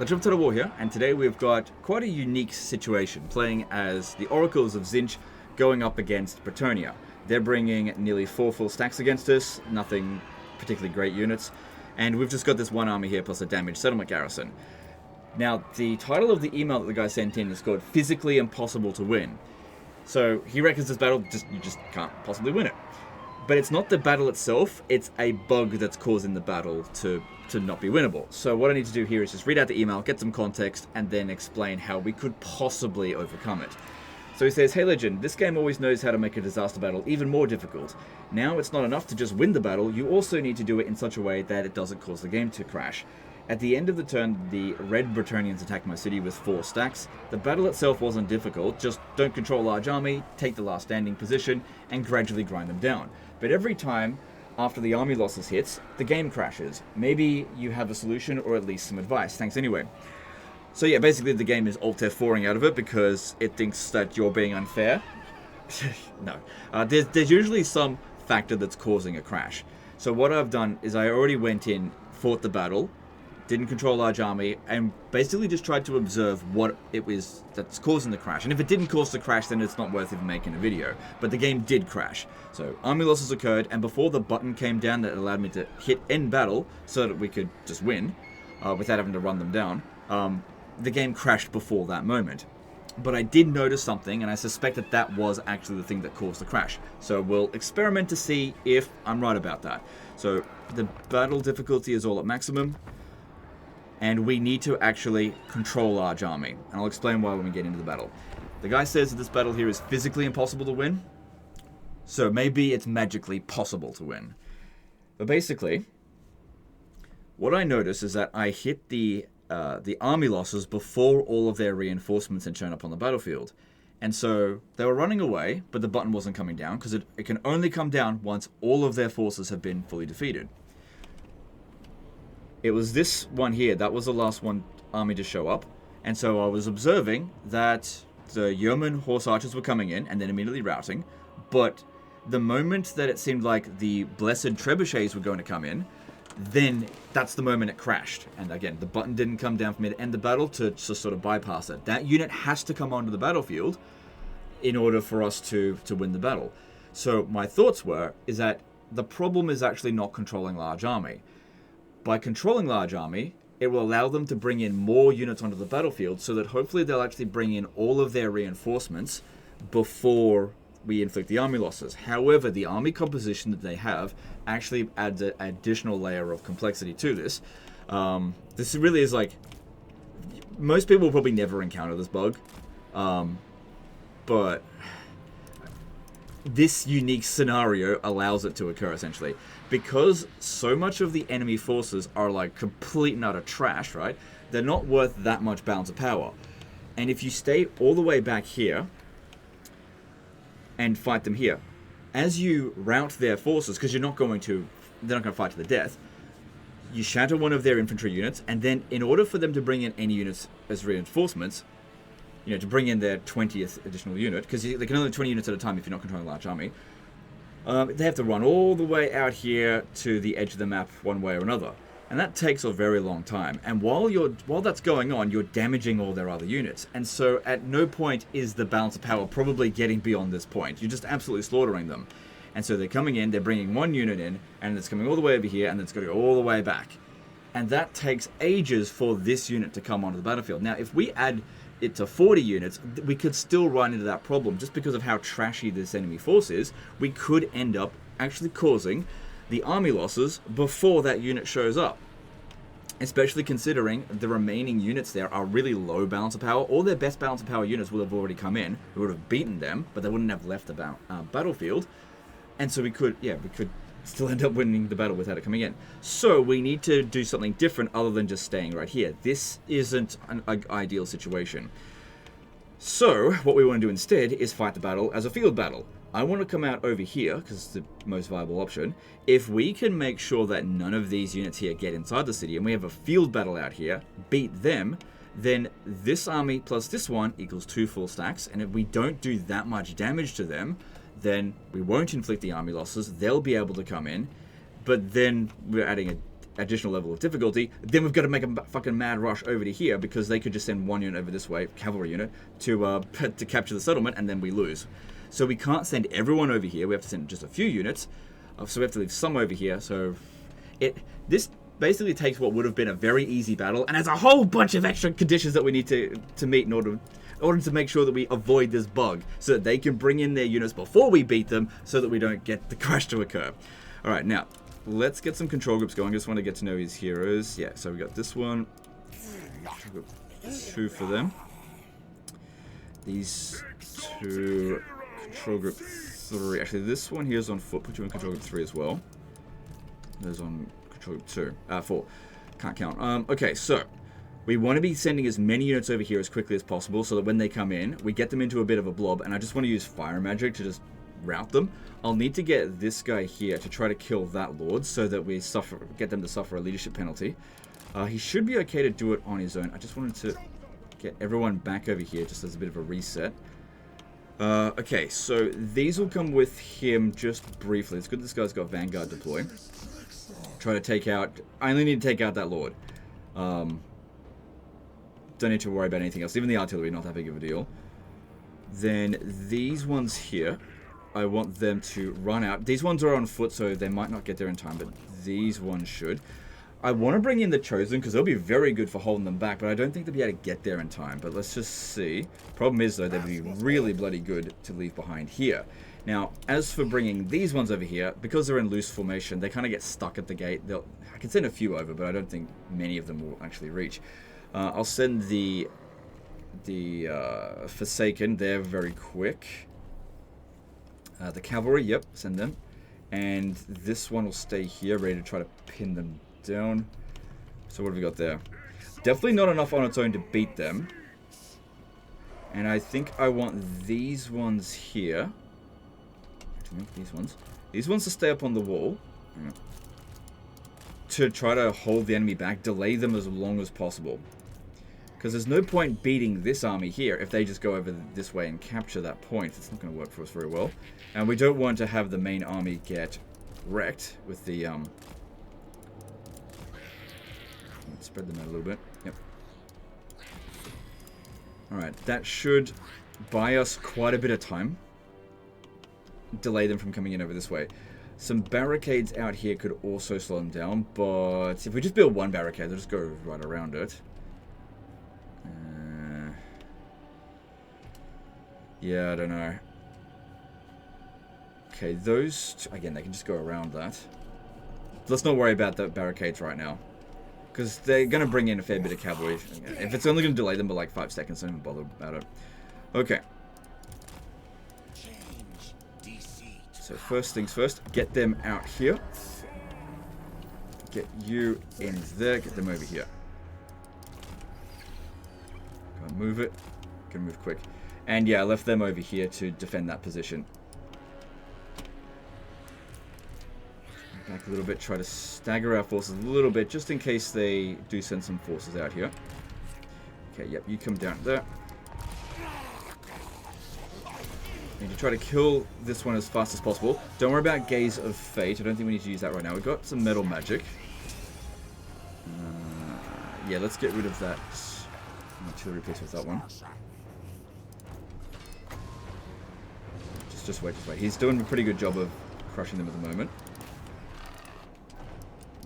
Legend of Total War here, and today we've got quite a unique situation, playing as the Oracles of Zinch going up against Bretonnia. They're bringing nearly 4 full stacks against us, nothing particularly great units, and we've just got this one army here plus a damaged settlement garrison. Now, the title of the email that the guy sent in is called Physically Impossible to Win. So he reckons this battle, you just can't possibly win it. But it's not the battle itself, it's a bug that's causing the battle to not be winnable. So what I need to do here is just read out the email, get some context, and then explain how we could possibly overcome it. So he says, "Hey Legend, this game always knows how to make a disaster battle even more difficult. Now it's not enough to just win the battle, you also need to do it in such a way that it doesn't cause the game to crash. At the end of the turn, the red Bretonnians attacked my city with 4 stacks. The battle itself wasn't difficult, just don't control a large army, take the last standing position, and gradually grind them down. But every time after the army losses hits, the game crashes. Maybe you have a solution or at least some advice. Thanks anyway." So yeah, basically the game is Alt F4ing out of it because it thinks that you're being unfair. No. There's usually some factor that's causing a crash. So what I've done is I already went in, fought the battle, didn't control a large army, and basically just tried to observe what it was that's causing the crash. And if it didn't cause the crash, then it's not worth even making a video. But the game did crash. So army losses occurred, and before the button came down that allowed me to hit end battle so that we could just win, without having to run them down, the game crashed before that moment. But I did notice something, and I suspect that that was actually the thing that caused the crash. So we'll experiment to see if I'm right about that. So the battle difficulty is all at maximum, and we need to actually control large army. And I'll explain why when we get into the battle. The guy says that this battle here is physically impossible to win, so maybe it's magically possible to win. But basically, what I notice is that I hit the army losses before all of their reinforcements had shown up on the battlefield. And so they were running away, but the button wasn't coming down, because it can only come down once all of their forces have been fully defeated. It was this one here, that was the last one army to show up. And so I was observing that the yeoman horse archers were coming in and then immediately routing. But the moment that it seemed like the blessed trebuchets were going to come in, then that's the moment it crashed. And again, the button didn't come down for me to end the battle to sort of bypass it. That unit has to come onto the battlefield in order for us to win the battle. So my thoughts is that the problem is actually not controlling large army. By controlling large army, it will allow them to bring in more units onto the battlefield so that hopefully they'll actually bring in all of their reinforcements before we inflict the army losses. However, the army composition that they have actually adds an additional layer of complexity to this. This really is like, most people will probably never encounter this bug, but this unique scenario allows it to occur, essentially. Because so much of the enemy forces are like complete and utter trash, right? They're not worth that much balance of power. And if you stay all the way back here and fight them here, as you rout their forces, because they're not going to fight to the death, you shatter one of their infantry units, and then in order for them to bring in any units as reinforcements, to bring in their 20th additional unit, because they can only 20 units at a time if you're not controlling a large army, they have to run all the way out here to the edge of the map one way or another. And that takes a very long time. And while that's going on, you're damaging all their other units. And so at no point is the balance of power probably getting beyond this point. You're just absolutely slaughtering them. And so they're coming in, they're bringing one unit in, and it's coming all the way over here, and it's going to go all the way back. And that takes ages for this unit to come onto the battlefield. Now, if we add it to 40 units, we could still run into that problem. Just because of how trashy this enemy force is, we could end up actually causing the army losses before that unit shows up. Especially considering the remaining units there are really low balance of power. All their best balance of power units would have already come in. We would have beaten them, but they wouldn't have left the battlefield. And so we could still end up winning the battle without it coming in. So we need to do something different other than just staying right here. This isn't an ideal situation. So what we want to do instead is fight the battle as a field battle. I want to come out over here because it's the most viable option. If we can make sure that none of these units here get inside the city and we have a field battle out here, beat them, then this army plus this one equals 2 full stacks. And if we don't do that much damage to them, then we won't inflict the army losses. They'll be able to come in, but then we're adding additional level of difficulty, then we've got to make a fucking mad rush over to here because they could just send one unit over this way, cavalry unit, to to capture the settlement, and then we lose. So we can't send everyone over here. We have to send just a few units. So we have to leave some over here. So this basically takes what would have been a very easy battle and has a whole bunch of extra conditions that we need to meet in order to make sure that we avoid this bug, so that they can bring in their units before we beat them, so that we don't get the crash to occur. All right, now let's get some control groups going. I just want to get to know his heroes. Yeah, so we got this one. 2 for them. These 2, control group 3. Actually, this one here is on foot. Put you in control group 3 as well. There's on control group 4. Can't count. Okay, so we want to be sending as many units over here as quickly as possible, so that when they come in, we get them into a bit of a blob. And I just want to use fire magic to just route them. I'll need to get this guy here to try to kill that lord, so that we get them to suffer a leadership penalty. He should be okay to do it on his own. I just wanted to get everyone back over here just as a bit of a reset. Okay, so these will come with him just briefly. It's good this guy's got Vanguard deploy. Try to take out... I only need to take out that lord. Don't need to worry about anything else. Even the artillery, not that big of a deal. Then these ones here, I want them to run out. These ones are on foot, so they might not get there in time, but these ones should. I want to bring in the Chosen, because they'll be very good for holding them back, but I don't think they'll be able to get there in time. But let's just see. Problem is, though, they'd be really bloody good to leave behind here. Now, as for bringing these ones over here, because they're in loose formation, they kind of get stuck at the gate. I can send a few over, but I don't think many of them will actually reach. I'll send the Forsaken. They're very quick. The cavalry, yep, send them. And this one will stay here, ready to try to pin them down. So what have we got there? Definitely not enough on its own to beat them. And I think I want these ones here. To make these ones to stay up on the wall. To try to hold the enemy back, delay them as long as possible. Because there's no point beating this army here if they just go over this way and capture that point. It's not going to work for us very well. And we don't want to have the main army get wrecked with the... Let's spread them out a little bit. Yep. Alright, that should buy us quite a bit of time. Delay them from coming in over this way. Some barricades out here could also slow them down, but if we just build one barricade, they'll just go right around it. Yeah, I don't know. Okay, those... Again, they can just go around that. Let's not worry about the barricades right now. Because they're going to bring in a fair bit of cavalry. If it's only going to delay them by like 5 seconds, don't even bother about it. Okay. So first things first, get them out here. Get you in there. Get them over here. Go and move it. Gonna move quick. And yeah, I left them over here to defend that position. Back a little bit, try to stagger our forces a little bit, just in case they do send some forces out here. Okay, yep, you come down there. Need to try to kill this one as fast as possible. Don't worry about Gaze of Fate. I don't think we need to use that right now. We've got some metal magic. Yeah, let's get rid of that artillery piece with that one. Just wait, just wait. He's doing a pretty good job of crushing them at the moment.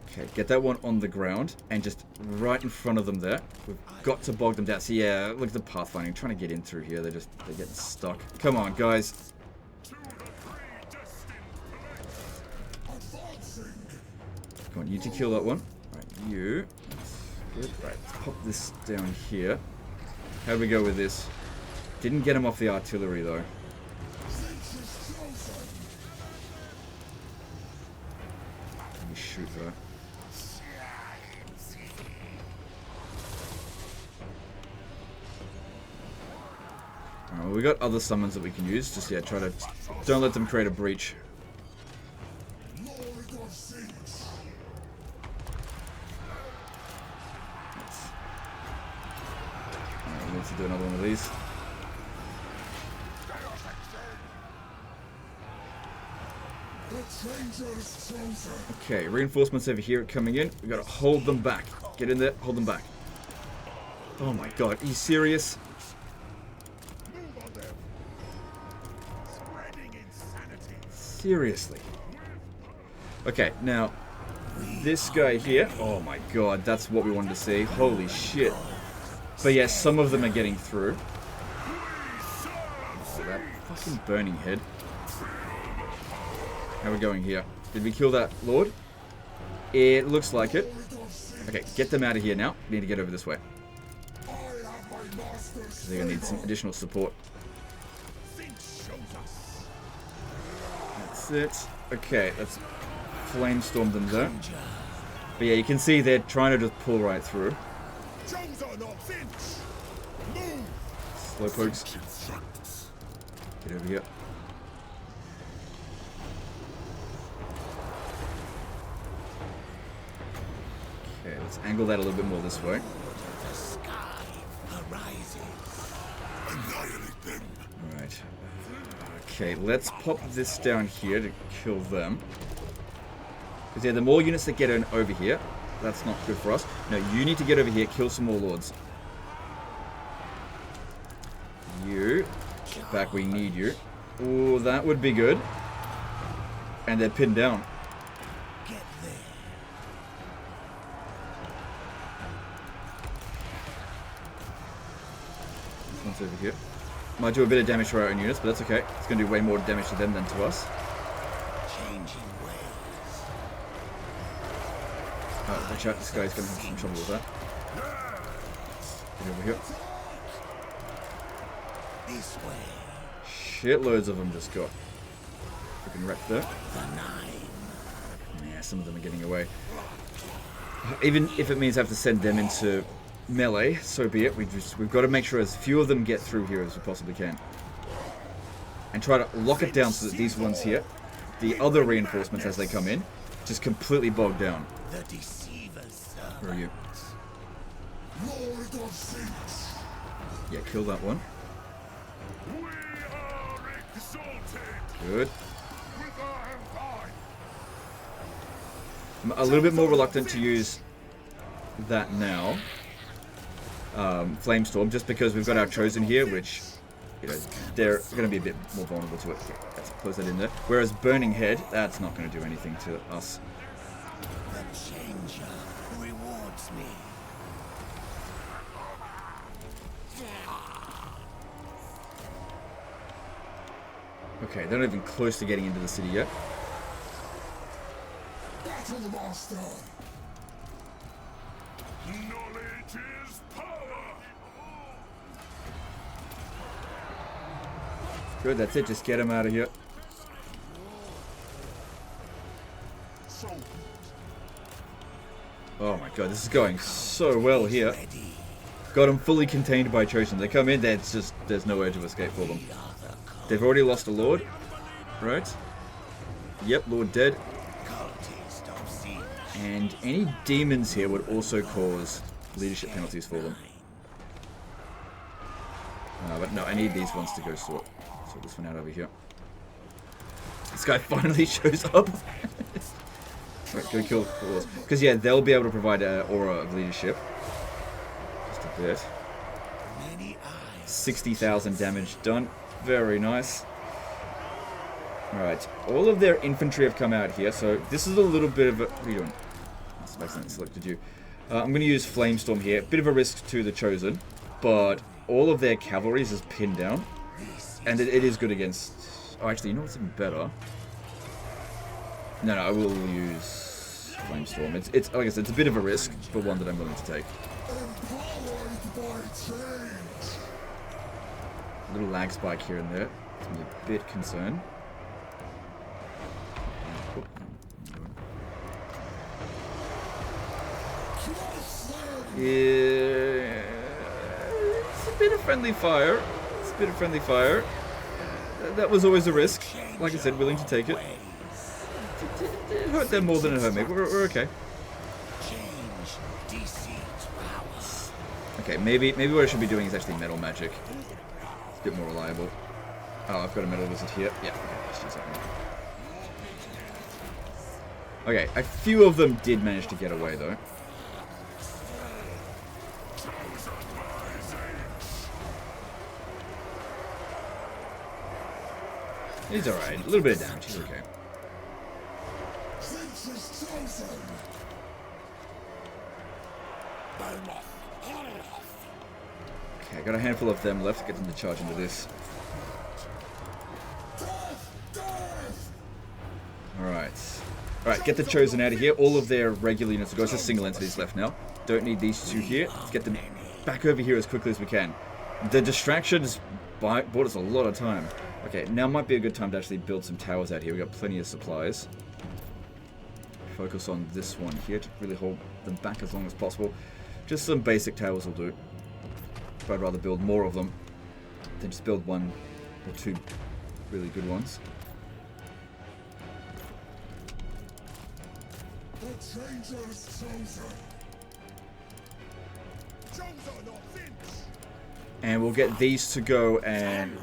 Okay, get that one on the ground and just right in front of them there. We've got to bog them down. So yeah, look at the pathfinding. Trying to get in through here. They're getting stuck. Come on, guys. Come on, you to kill that one. Right, you. That's good. Right, let's pop this down here. How'd we go with this? Didn't get him off the artillery though. Let me shoot her. Well, we got other summons that we can use. Just, yeah, try to... Don't let them create a breach. Alright, we need to do another one of these. Okay, reinforcements over here are coming in. We gotta hold them back. Get in there, hold them back. Oh my god, are you serious? Seriously. Okay, now, this guy here. Oh my god, that's what we wanted to see. Holy shit. But yeah, some of them are getting through. Oh, that fucking burning head. How are we going here? Did we kill that lord? It looks like it. Okay, get them out of here now. We need to get over this way. They're gonna need some additional support. That's it. Okay, let's flame storm them though. But yeah, you can see they're trying to just pull right through. Slowpokes. Get over here. Okay, let's angle that a little bit more this way. Alright. Okay, let's pop this down here to kill them. Because yeah, the more units that get in over here, that's not good for us. No, you need to get over here, kill some more lords. You. Get back, we need you. Ooh, that would be good. And they're pinned down. Get there. This one's over here. Might do a bit of damage to our own units, but that's okay. It's going to do way more damage to them than to us. Oh, watch out, this guy's going to have some trouble with that. Get over here. This way. Shitloads of them just got freaking wrecked there. Yeah, some of them are getting away. Even if it means I have to send them into melee, so be it. We've got to make sure as few of them get through here as we possibly can. And try to lock it down so that these ones here, the other reinforcements as they come in, just completely bog down. Where are you? Yeah, kill that one. Good. I'm a little bit more reluctant to use that now. Flamestorm, just because we've got our Chosen here, which, you know, they're going to be a bit more vulnerable to it. Okay, let's close that in there. Whereas Burning Head, that's not going to do anything to us. The Changer rewards me. Okay, they're not even close to getting into the city yet. Battle Master. Knowledge is power. Good, that's it. Just get him out of here. Oh my god, this is going so well here. Got them fully contained by Chosen. They come in, there's no edge of escape for them. They've already lost a Lord, right? Yep, Lord dead. And any demons here would also cause leadership penalties for them. But no, I need these ones to go sort this one out over here. This guy finally shows up. Right, go kill Lords. Because yeah, they'll be able to provide an aura of leadership. Just a bit. 60,000 damage done. Very nice. Alright, all of their infantry have come out here, so this is a little bit of a... What are you doing? I accidentally selected you. I'm going to use Flamestorm here. Bit of a risk to the Chosen, but all of their cavalry is pinned down. And it is good against... Oh, actually, you know what's even better? No, I will use Flamestorm. It's like I said, it's a bit of a risk, but one that I'm willing to take. A little lag spike here and there. It's me a bit concerned. Yeah, it's a bit of friendly fire. It's a bit of friendly fire. That was always a risk. Like I said, willing to take it. It hurt them more than it hurt me. We're okay. Okay, maybe what I should be doing is actually metal magic. It's a bit more reliable. Oh, I've got a metal wizard here. Yeah, okay, let's use that one. Okay, a few of them did manage to get away, though. He's alright. A little bit of damage. He's okay. Okay, got a handful of them left. Get them to charge into this. Alright. Alright, get the Chosen out of here. All of their regular units have got just single entities left now. Don't need these two here. Let's get them back over here as quickly as we can. The distractions bought us a lot of time. Okay, now might be a good time to actually build some towers out here. We've got plenty of supplies. Focus on this one here to really hold them back as long as possible. Just some basic towers will do. But I'd rather build more of them than just build one or two really good ones. And we'll get these to go and...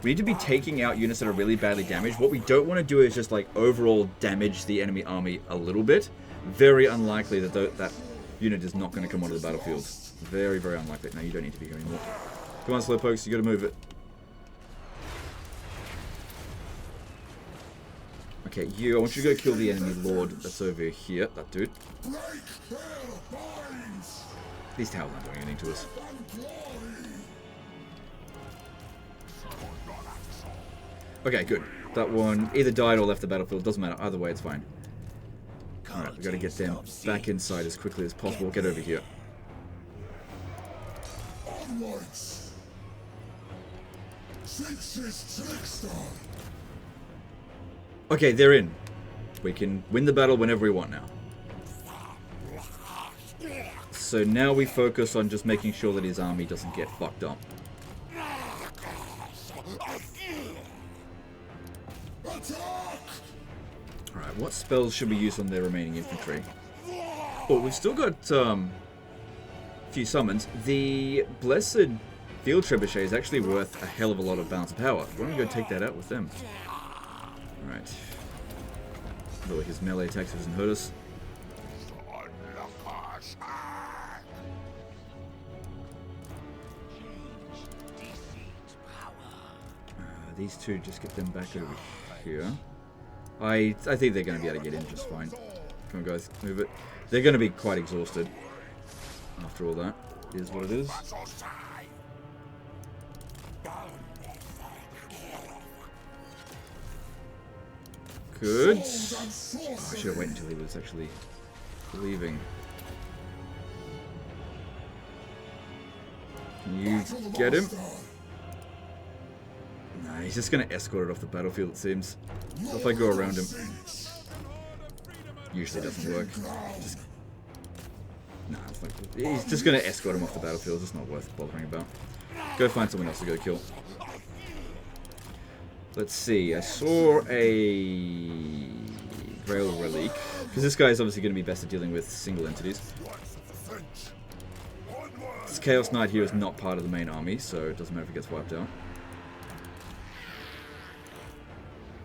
We need to be taking out units that are really badly damaged. What we don't want to do is just like overall damage the enemy army a little bit. Very unlikely that that unit is not going to come onto the battlefield. Very, very unlikely. No, you don't need to be here anymore. Come on, Slowpokes, you got to move it. Okay, I want you to go kill the enemy lord that's over here. That dude. These towers aren't doing anything to us. Okay, good. That one either died or left the battlefield. Doesn't matter. Either way, it's fine. Alright, we've got to get them back inside as quickly as possible. Get over here. Okay, they're in. We can win the battle whenever we want now. So now we focus on just making sure that his army doesn't get fucked up. Alright, what spells should we use on their remaining infantry? Oh, we've still got a few summons. The Blessed Field Trebuchet is actually worth a hell of a lot of balance of power. Why don't we go take that out with them? Alright. Though his melee attacks doesn't hurt us. These two, just get them back over here. I think they're going to be able to get in just fine. Come on, guys, move it. They're going to be quite exhausted after all that. It is what it is. Good. Oh, I should have waited until he was actually leaving. Can you get him? No, he's just going to escort it off the battlefield, it seems. So if I go around him... Usually doesn't work. Nah, it's like... He's just going to escort him off the battlefield. It's not worth bothering about. Go find someone else to go kill. Let's see. I saw a... Grail Relic. Because this guy is obviously going to be best at dealing with single entities. This Chaos Knight here is not part of the main army, so it doesn't matter if it gets wiped out.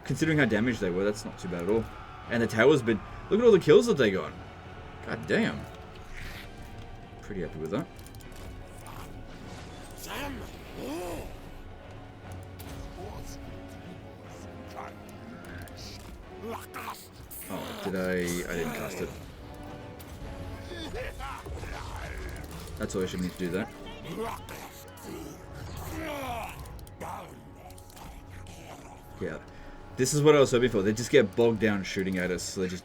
Considering how damaged they were, that's not too bad at all. And the tower's been... Look at all the kills that they got. God damn. Pretty happy with that. Oh, did I didn't cast it. That's all I should need to do that. Yeah. This is what I was hoping for. They just get bogged down shooting at us, so they just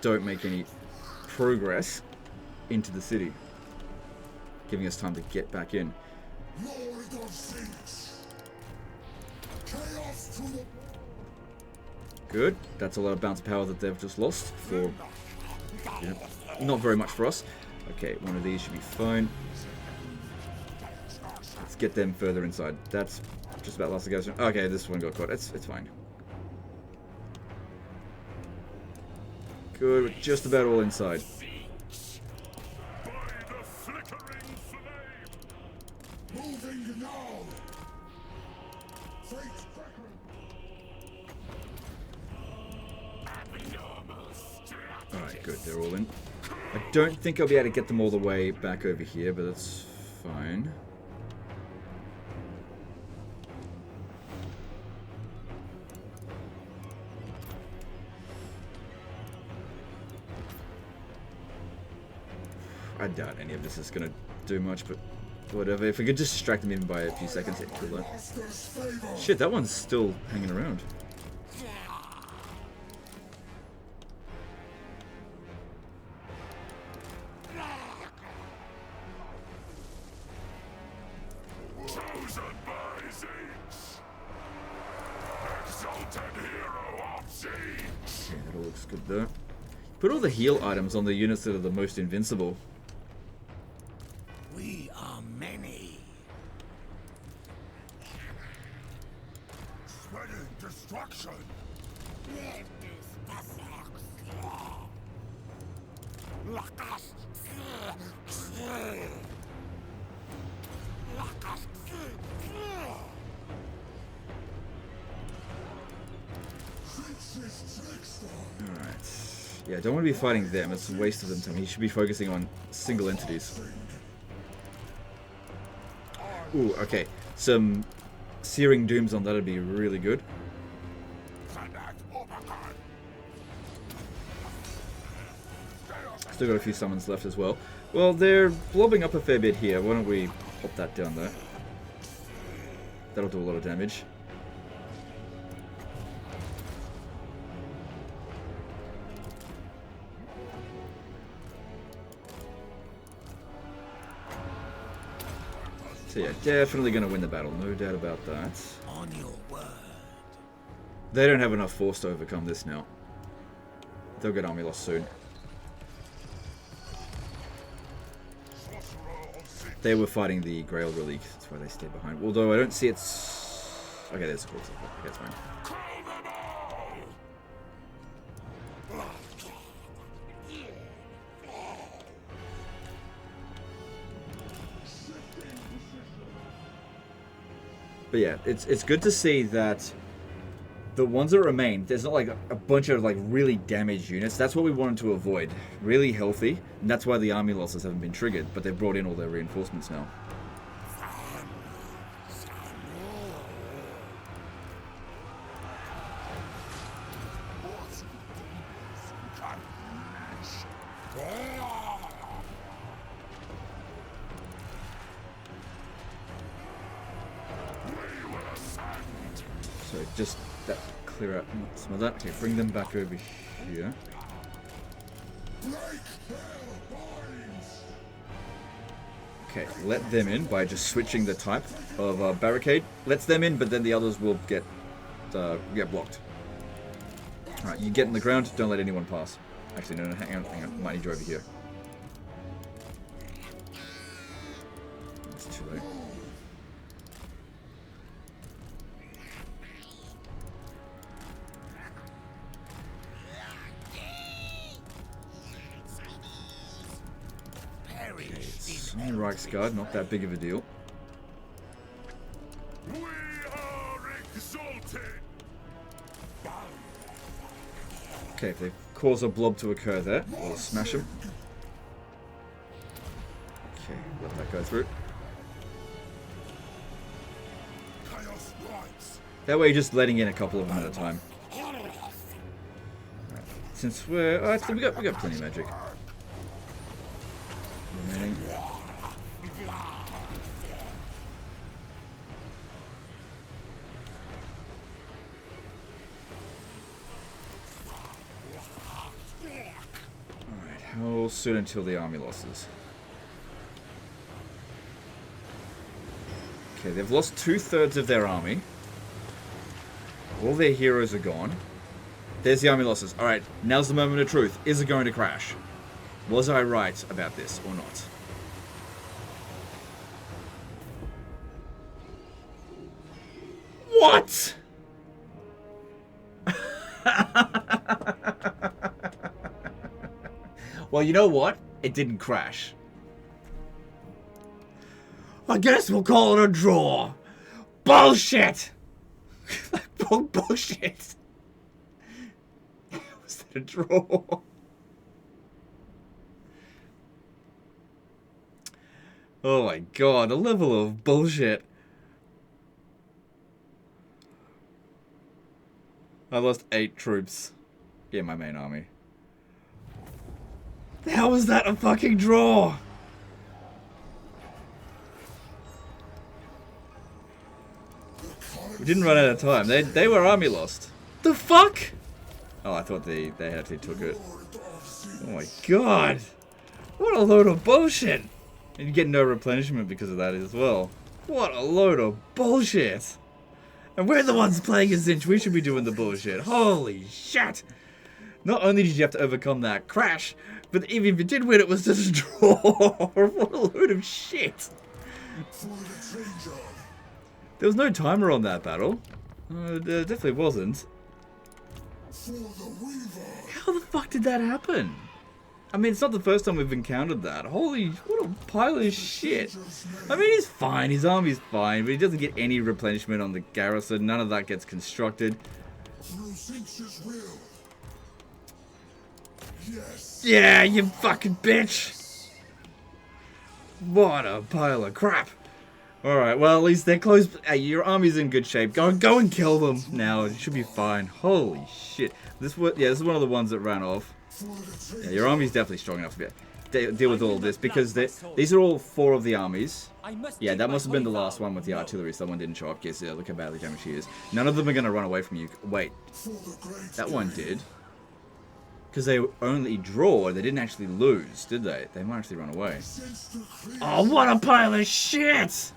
don't make any progress into the city. Giving us time to get back in. Good. That's a lot of bounce power that they've just lost for... Yeah, not very much for us. Okay, one of these should be fine. Let's get them further inside. That's just about last the guys. Okay, this one got caught. It's fine. Good. We're just about all inside. Good, they're all in. I don't think I'll be able to get them all the way back over here, but that's fine. I doubt any of this is going to do much, but whatever. If we could just distract them even by a few seconds, it'd kill that. Shit, that one's still hanging around. Okay, that all looks good though. Put all the heal items on the units that are the most invincible. We are many. Spreading destruction. Alright. Yeah, don't want to be fighting them. It's a waste of them time. He should be focusing on single entities. Ooh, okay. Some Searing Dooms on that would be really good. Still got a few summons left as well. Well, they're blobbing up a fair bit here. Why don't we pop that down there? That'll do a lot of damage. So yeah, definitely going to win the battle. No doubt about that. On your word. They don't have enough force to overcome this now. They'll get army lost soon. They were fighting the Grail Relic. That's why they stayed behind. Although I don't see it's... Okay, there's a corpse. Okay, it's fine. But yeah, it's good to see that the ones that remain, there's not like a bunch of like really damaged units. That's what we wanted to avoid. Really healthy, and that's why the army losses haven't been triggered, but they've brought in all their reinforcements now. So just that clear out some of that. Okay, bring them back over here. Okay, let them in by just switching the type of barricade. Lets them in, but then the others will get blocked. Alright, you get in the ground, don't let anyone pass. Actually, no, hang on. Might need you over here. It's too late. Reichsguard, not that big of a deal. We are exalted. Okay, if they cause a blob to occur there, we'll smash them. Okay, let that go through. That way, you're just letting in a couple of them at a time. Right. Since we're, actually, we got plenty of magic. Remaining. How soon until the army losses? Okay, they've lost 2/3 of their army. All their heroes are gone. There's the army losses. Alright, now's the moment of truth. Is it going to crash? Was I right about this or not? What? Well, you know what? It didn't crash. I guess we'll call it a draw. Bullshit! Bullshit! Was that a draw? Oh my god, the level of bullshit. I lost 8 troops in my main army. How was that a fucking draw? We didn't run out of time. They were army lost. The fuck? Oh, I thought they actually took it. Oh my god. What a load of bullshit. And you get no replenishment because of that as well. What a load of bullshit. And we're the ones playing as Zinch. We should be doing the bullshit. Holy shit. Not only did you have to overcome that crash, but even if you did win, it was just a draw. What a load of shit. There was no timer on that battle. There definitely wasn't. How the fuck did that happen? I mean, it's not the first time we've encountered that. Holy, what a pile of shit. I mean, he's fine. His army's fine, but he doesn't get any replenishment on the garrison. None of that gets constructed. Yeah, you fucking bitch. What a pile of crap. Alright, well, at least they're close. Hey, your army's in good shape. Go and kill them now. It should be fine. Holy shit. This is one of the ones that ran off. Yeah, your army's definitely strong enough to deal with all of this, because these are all 4 of the armies. Yeah, that must have been the last one with the artillery. Someone didn't show up. Yes, yeah, look how badly damaged he is. None of them are going to run away from you. Wait. That one did. Because they only draw. They didn't actually lose, did they? They might actually run away. Oh, what a pile of shit!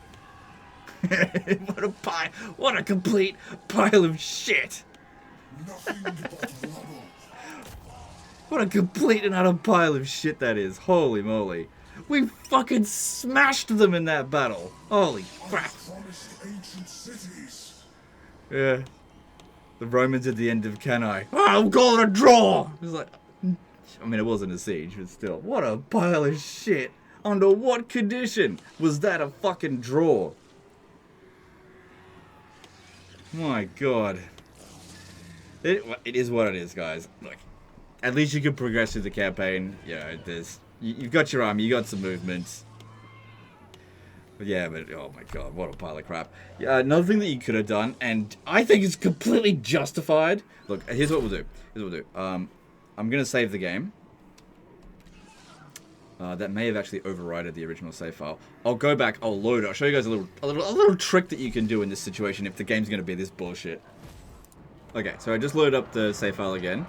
What a complete pile of shit! What a complete and utter pile of shit that is. Holy moly. We fucking smashed them in that battle. Holy crap. Yeah. The Romans at the end of Cannae. Oh, I'm calling a draw! It was like, I mean, it wasn't a siege, but still. What a pile of shit. Under what condition was that a fucking draw? My god. It is what it is, guys. Look, at least you can progress through the campaign. Yeah, you've got your army, you got some movement. But yeah, but oh my god, what a pile of crap. Yeah, another thing that you could have done, and I think is completely justified. Look, here's what we'll do. I'm gonna save the game. That may have actually overridden the original save file. I'll go back, I'll load it. I'll show you guys a little trick that you can do in this situation if the game's gonna be this bullshit. Okay, so I just loaded up the save file again.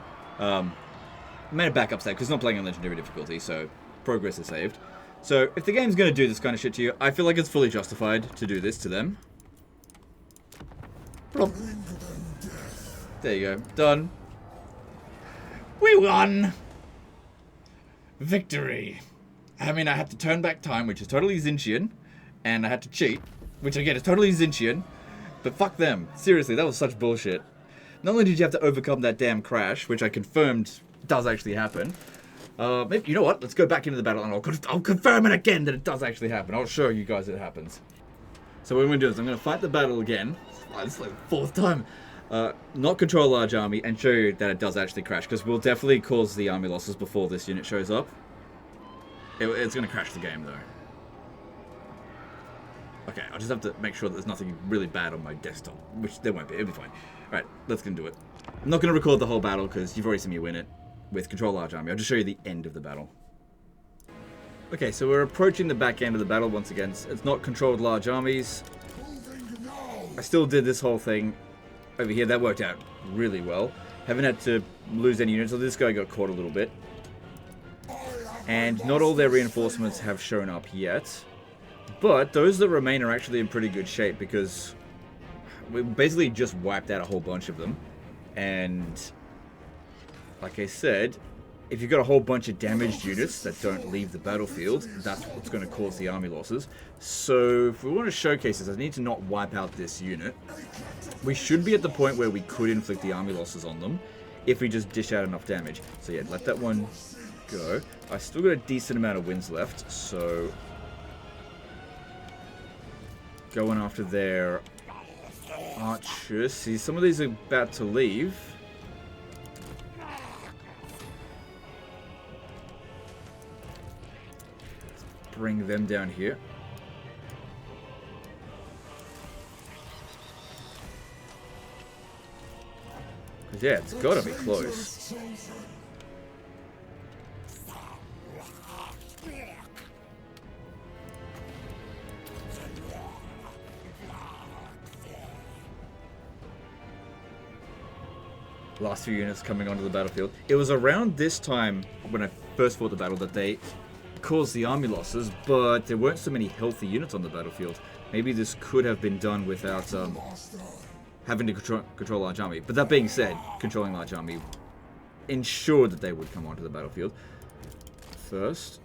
Made a backup save because it's not playing on legendary difficulty, so progress is saved. So if the game's gonna do this kind of shit to you, I feel like it's fully justified to do this to them. There you go, done. We won! Victory! I mean, I had to turn back time, which is totally Zinchian, and I had to cheat, which again is totally Zinchian, but fuck them. Seriously, that was such bullshit. Not only did you have to overcome that damn crash, which I confirmed does actually happen, maybe, you know what, let's go back into the battle and I'll confirm it again that it does actually happen. I'll show you guys it happens. So what I'm going to do is I'm going to fight the battle again. This is like the 4th time. Not control a large army and show you that it does actually crash, because we'll definitely cause the army losses before this unit shows up. It's going to crash the game though. Okay, I'll just have to make sure that there's nothing really bad on my desktop, which there won't be, it'll be fine. Alright, let's get into it. I'm not going to record the whole battle because you've already seen me win it with control large army. I'll just show you the end of the battle. Okay, so we're approaching the back end of the battle once again. It's not controlled large armies. I still did this whole thing over here. That worked out really well. Haven't had to lose any units, so this guy got caught a little bit. And not all their reinforcements have shown up yet. But those that remain are actually in pretty good shape, because we basically just wiped out a whole bunch of them. And like I said, if you've got a whole bunch of damaged units that don't leave the battlefield, that's what's going to cause the army losses. So if we want to showcase this, I need to not wipe out this unit. We should be at the point where we could inflict the army losses on them if we just dish out enough damage. So yeah, let that one go. I still got a decent amount of wins left, so going after their archers. See, some of these are about to leave. Bring them down here. Yeah, it's gotta be close. Last few units coming onto the battlefield. It was around this time when I first fought the battle that they caused the army losses, but there weren't so many healthy units on the battlefield. Maybe this could have been done without having to control large army. But that being said, controlling large army ensured that they would come onto the battlefield. First,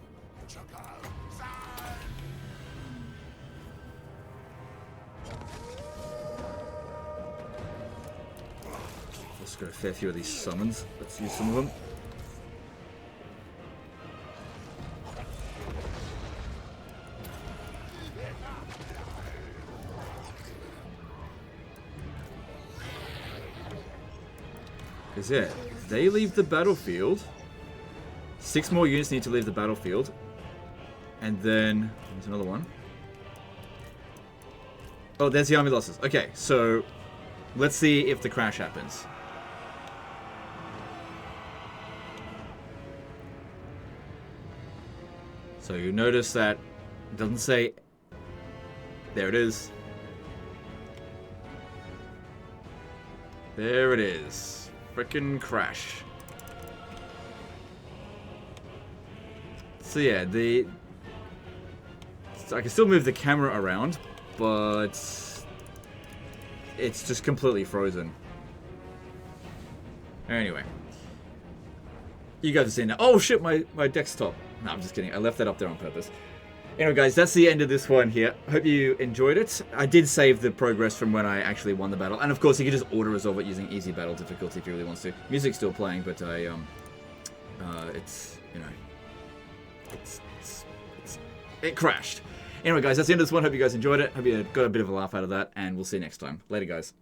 let's go a fair few of these summons. Let's use some of them. Is it? They leave the battlefield. 6 more units need to leave the battlefield. And then there's another one. Oh, there's the army losses. Okay, so let's see if the crash happens. So you notice that it doesn't say. There it is. There it is. Frickin' crash. So yeah, I can still move the camera around, but it's just completely frozen. Anyway. You guys have seen that. Oh shit, my desktop. No, I'm just kidding. I left that up there on purpose. Anyway, guys, that's the end of this one here. Hope you enjoyed it. I did save the progress from when I actually won the battle. And of course, you can just auto-resolve it using easy battle difficulty if you really want to. Music's still playing, but it's, you know, it crashed. Anyway, guys, that's the end of this one. Hope you guys enjoyed it. Hope you got a bit of a laugh out of that. And we'll see you next time. Later, guys.